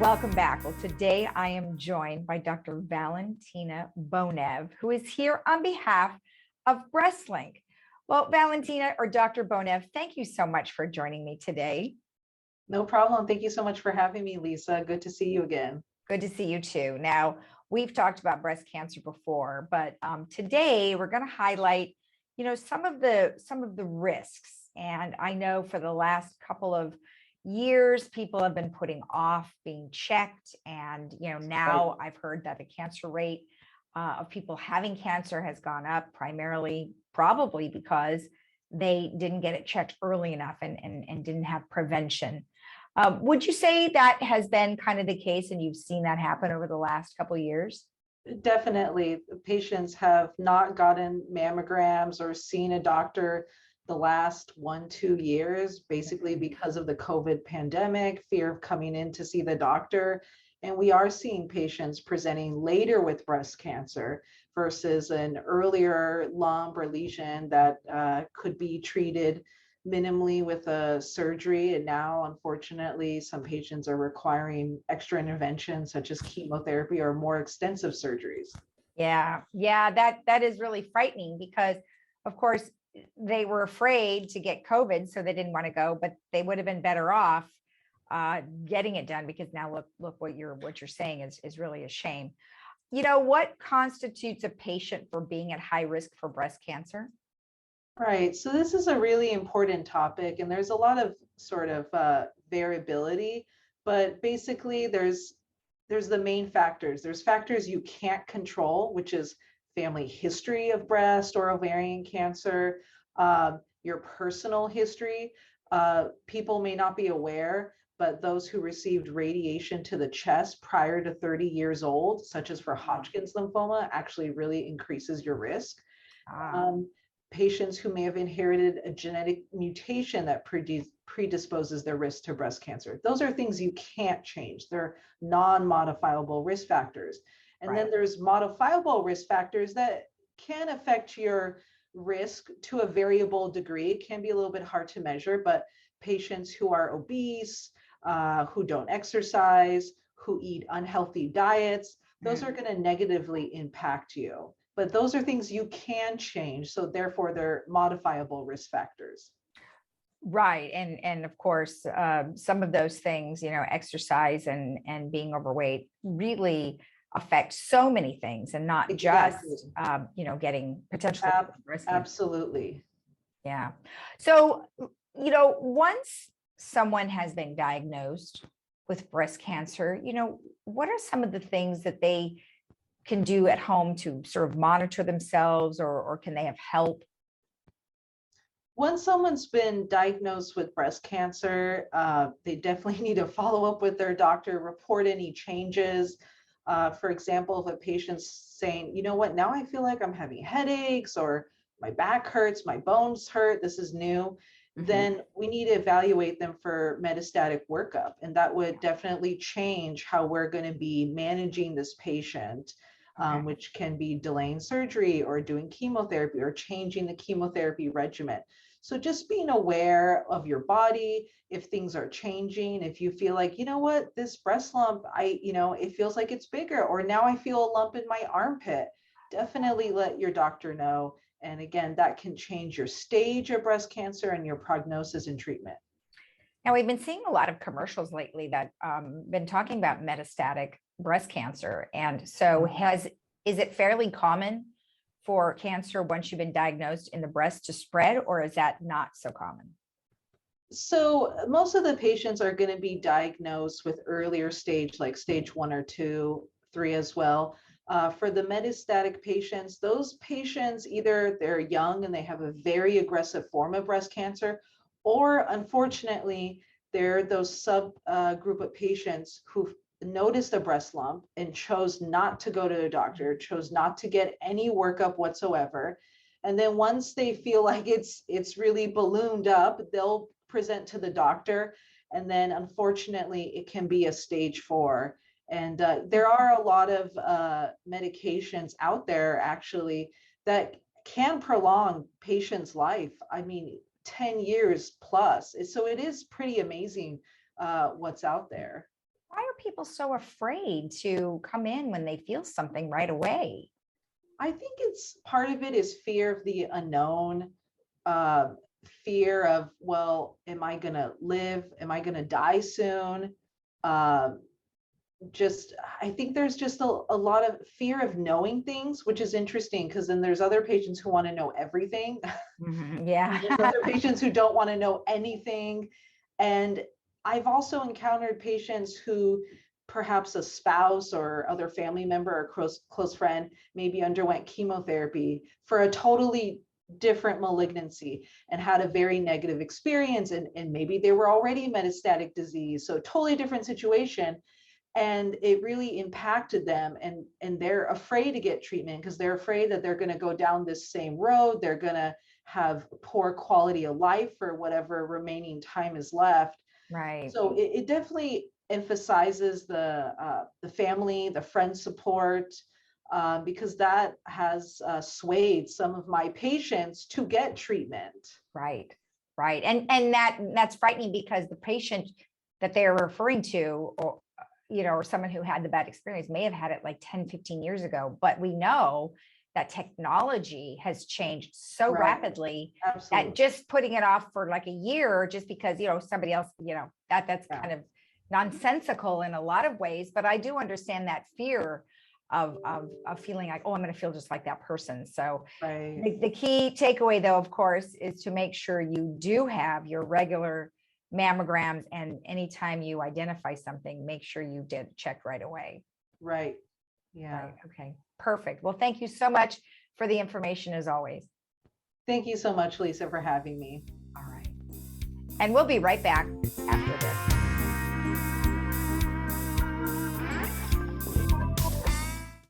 Welcome back. Well, today I am joined by Dr. Valentina Bonev, who is here on behalf of Breastlink. Well, Valentina or Dr. Bonev, thank you so much for joining me today. No problem. Thank you so much for having me, Lisa. Good to see you again. Good to see you too. Now, we've talked about breast cancer before, but today we're going to highlight, some of the risks. And I know for the last couple of years, people have been putting off being checked. And, now I've heard that the cancer rate of people having cancer has gone up primarily, probably because they didn't get it checked early enough and didn't have prevention. Would you say that has been kind of the case and you've seen that happen over the last couple of years? Definitely. Patients have not gotten mammograms or seen a doctor the last 1-2 years, basically because of the COVID pandemic, fear of coming in to see the doctor. And we are seeing patients presenting later with breast cancer versus an earlier lump or lesion that could be treated minimally with a surgery. And now, unfortunately, some patients are requiring extra interventions such as chemotherapy or more extensive surgeries. Yeah, that is really frightening because, of course, they were afraid to get COVID, so they didn't want to go, but they would have been better off getting it done, because now look what you're saying is really a shame. What constitutes a patient for being at high risk for breast cancer? Right. So this is a really important topic, and there's a lot of sort of variability, but basically there's the main factors. There's factors you can't control, which is family history of breast or ovarian cancer, your personal history. People may not be aware, but those who received radiation to the chest prior to 30 years old, such as for Hodgkin's lymphoma, actually really increases your risk. Patients who may have inherited a genetic mutation that predisposes their risk to breast cancer. Those are things you can't change. They're non-modifiable risk factors. And then there's modifiable risk factors that can affect your risk to a variable degree. It can be a little bit hard to measure, but patients who are obese, who don't exercise, who eat unhealthy diets, those are going to negatively impact you. But those are things you can change. So therefore, they're modifiable risk factors. Right. And of course, some of those things, exercise and being overweight really affect so many things, and not just, getting potentially breast cancer. Absolutely. Yeah. So, once someone has been diagnosed with breast cancer, what are some of the things that they can do at home to sort of monitor themselves, or can they have help? When someone's been diagnosed with breast cancer, they definitely need to follow up with their doctor, report any changes. For example, if a patient's saying, you know what, now I feel like I'm having headaches, or my back hurts, my bones hurt, this is new, then we need to evaluate them for metastatic workup. And that would definitely change how we're going to be managing this patient, which can be delaying surgery or doing chemotherapy or changing the chemotherapy regimen. So just being aware of your body, if things are changing, if you feel like, you know what, this breast lump, it feels like it's bigger, or now I feel a lump in my armpit, definitely let your doctor know. And again, that can change your stage of breast cancer and your prognosis and treatment. Now, we've been seeing a lot of commercials lately that been talking about metastatic breast cancer. And so is it fairly common for cancer, once you've been diagnosed in the breast, to spread, or is that not so common? So most of the patients are going to be diagnosed with earlier stage, like stage 1 or 2, 3 as well. For the metastatic patients, those patients, either they're young and they have a very aggressive form of breast cancer, or unfortunately, they're those subgroup of patients who noticed a breast lump and chose not to go to a doctor, chose not to get any workup whatsoever. And then once they feel like it's really ballooned up, they'll present to the doctor. And then unfortunately, it can be a stage 4. And there are a lot of medications out there actually that can prolong patients' life. I mean, 10 years plus. So it is pretty amazing what's out there. Why are people so afraid to come in when they feel something right away? I think it's part of it is fear of the unknown, uh, fear of, well, am I going to live? Am I going to die soon? Um, just, I think there's just a lot of fear of knowing things, which is interesting because then there's other patients who want to know everything. Yeah. There's other patients who don't want to know anything. And I've also encountered patients who perhaps a spouse or other family member or close friend maybe underwent chemotherapy for a totally different malignancy and had a very negative experience. And maybe they were already metastatic disease. So totally different situation. And it really impacted them, and they're afraid to get treatment because they're afraid that they're going to go down this same road. They're going to have poor quality of life for whatever remaining time is left. Right. So it definitely emphasizes the family, the friend support, because that has swayed some of my patients to get treatment. Right. Right. And that's frightening because the patient that they're referring to, or or someone who had the bad experience may have had it like 10, 15 years ago, but we know that technology has changed so Right. rapidly Absolutely. that just putting it off for like a year just because somebody else, that's Yeah. kind of nonsensical in a lot of ways. But I do understand that fear of feeling like, oh, I'm going to feel just like that person. So Right. the key takeaway, though, of course, is to make sure you do have your regular mammograms, and anytime you identify something, make sure you did check right away. Right. Yeah. Right. Okay. Perfect. Well, thank you so much for the information as always. Thank you so much, Lisa, for having me. All right. And we'll be right back after this.